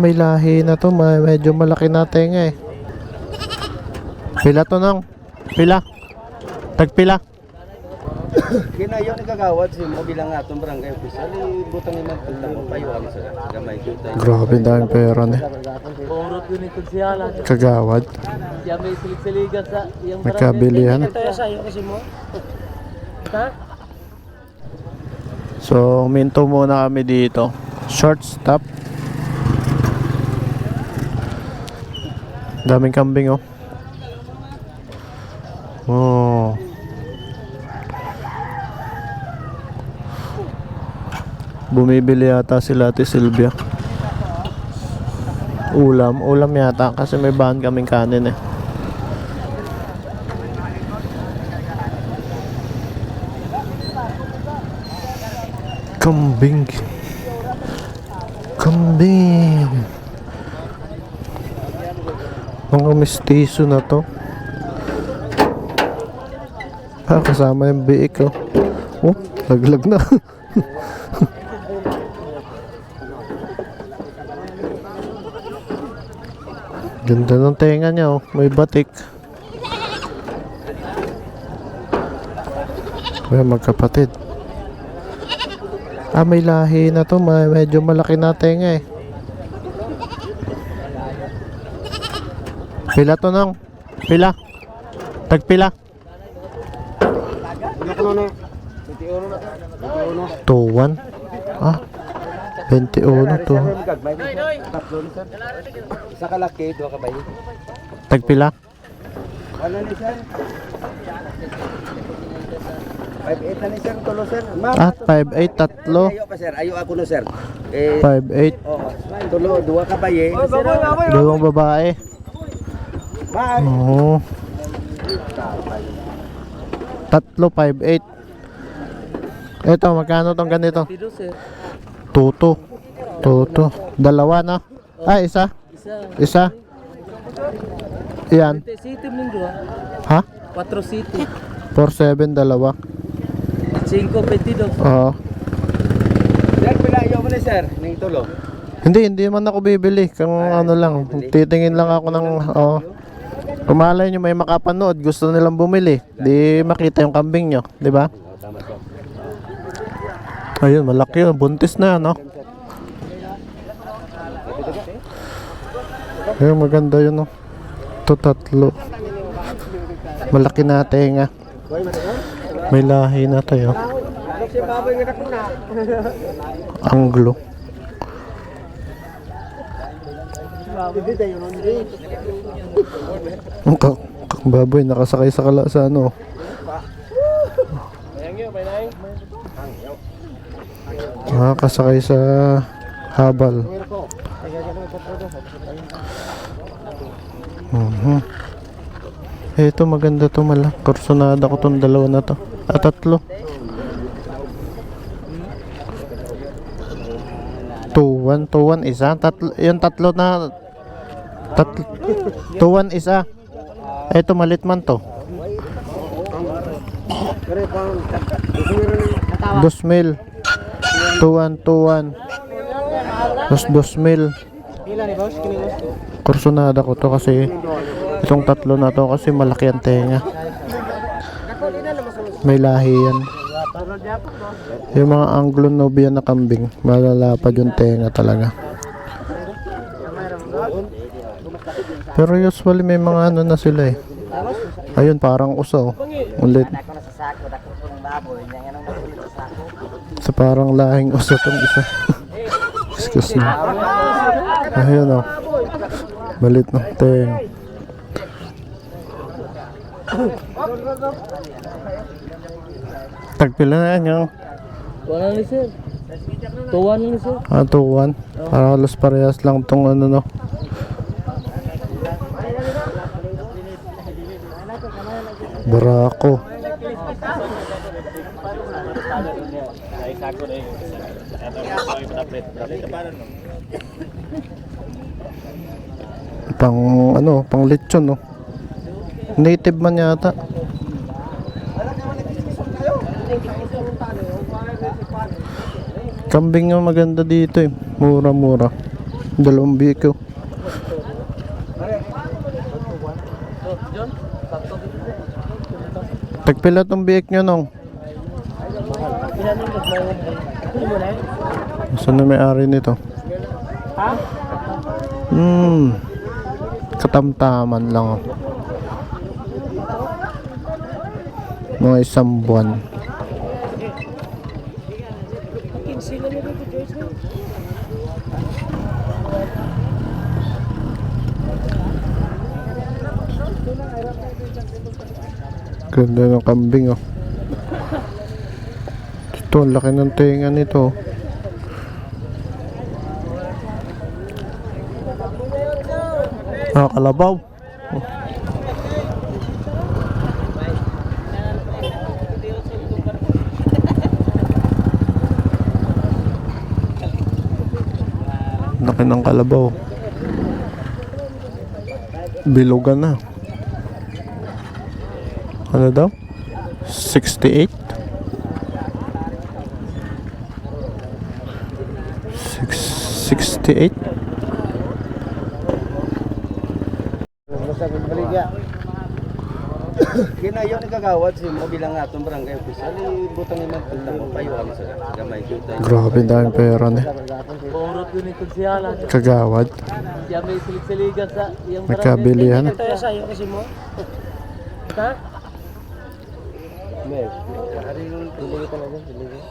May lahi na to, medyo malaki na tenga eh. Pila to nang? Pila? Tagpila? Kinayo ni kagawad si mo bilang atong barangay official butang ni magtulong mo payuhan sa gamay kita. Grabe dahil pera ni. Purot yun yung konsyala. Kagawad. Siya may silig-siligan sa iyang Nagkabilihan. Tayo sa'yo kasi mo. Ha? So, minto muna kami dito. Short stop. Daming kambing oh. Oh. Bumibili yata sila Ate Silvia. Ulam yata kasi may bahan kaming kanin eh. Kambing. Mga mestizo na to. Kasama yung biik oh. Oh, laglag na. Ganda ng tenga niya oh. May batik. May magkapatid. May lahi na to, medyo malaki na tenga eh. Pila to nang? Pila? Tagpila? 21? 21 to. Sa kalaki do ka bay. Tagpila? Wala ni sir. 5-8 na ni sir tulo sir. 5'8", tatlo. Ayo pa sir, ayo ako no sir. 5'8", Tulo duwa ka bay. dalawang babae. Bye. Oo. Tatlo, 5'8". Ito, magkano tong ganito? Tuto. Dalawa na. Isa. Yan. City minggu. Ha? 4 city. 4'7", dalawa. 5.22. Oo. Sir, pila ayo mo ni sir ning tulo. Hindi man ako bibili. Kung ano lang, titingin lang ako ng kumalay nyo may makapanood, gusto nilang bumili, di makita yung kambing nyo, di ba? Ayun, malaki yun, buntis na no. Ayun, maganda yun no. Ito tatlo. Malaki na tenga. May lahi na tayo. Anglo. Ang baboy nakasakay sa ano. Nakasakay sa habal. Ito maganda to, kursunada ko tong dalawa na to. Tatlo. 2-1 isa. Yung tatlo na 2-1 isa. Ito malit man to. 2,000. 2-1. Tapos 2,000. Kursunada ko to kasi itong tatlo na to kasi malaki ang tenga. May lahi yan. Yung mga Anglo-Nubian na kambing, malalapad yung tenga talaga. Pero usually may mga ano na sila eh. Ayun, parang uso. Ulit. So parang lahing uso tong isa. Excuse me. Ayun oh. Balit ng tenga. Tagpila na yan yung Wala ni sir. Tuwan ni sir. 2-1. Para halos parehas lang tong ano no. Barako. Pang lechon no. Native man yata. Kambing nga maganda dito eh. Mura-mura. Dalawang biko. John, sakto dito sir. Tagpila tong biik nyo nung. Pinanin mo na yun. Saan na may-ari nito? Ha? Katamtaman lang. Oh. Mga isang buwan. Sila na dito, Joyce. Ganda ng kambing oh. Ito, ang laki ng tenga nito. Kalabaw. Oh. Laki ng kalabaw. Bilugan na. Ano daw? 68? 68? Masagin baligya. Kinayo ni kagawad si mo bilang atong barangay official butang imong tamo payuan sa gamay kita. Grabe dahil pera ni. Purot yun itong siyalan. Kagawad. Siya may silig-siligan sa iyang Nagkabilihan. Ito sa iyo kasi mo. Ha? Mel, hari yung tuloy ka na dyan, tuloy.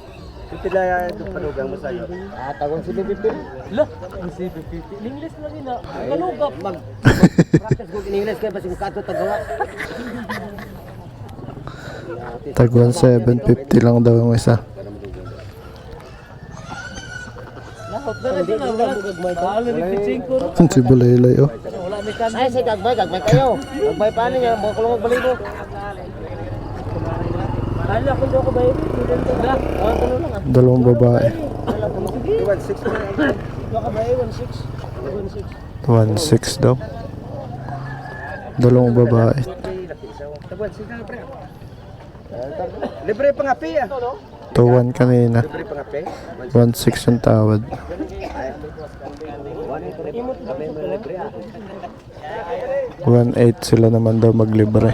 Pipila yung panugang mo sa'yo. Tagon si Pipil. Lah, ang CPPP. English na rin na. Kalugap. Practice ko in English kaya basing kato tagawa. Tagwan 750 lang daw yung isa. Lahot na rin na. Mahal na rin ko. Si Bulaylay oh. Wala may kan. Ay, sige, gagbay kayo. Gagbay paano niya, mga kulong magbalibo. Hala, kung doon ko ba yun? Lah, ano lang ah. Dalawang babae. 1.6 na yan. Doon ka ba yun? 1.6. 1.6 daw. Dalawang babae. Libre pangapi ah. 2-1 kanina. Libre pangapi. 1.6 yung tawad. 1.8 sila naman daw maglibre.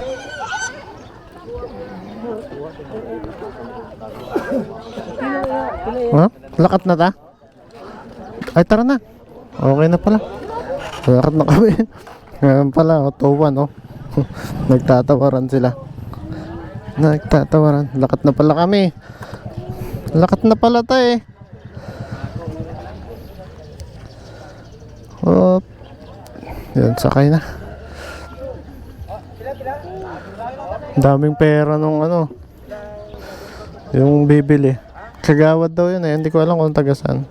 Ha? Lakat na ta? Ay tara na. Okay na pala. Lakat na kami. Ngayon pala, 2-1 oh. Nagtatawaran sila. Nagtatawaran. Lakat na pala kami. Lakat na pala ta eh. Oh. Yan, sakay na. Daming pera nung ano. Yung bibili. Kagawad daw yun eh. Hindi ko alam kung taga saan.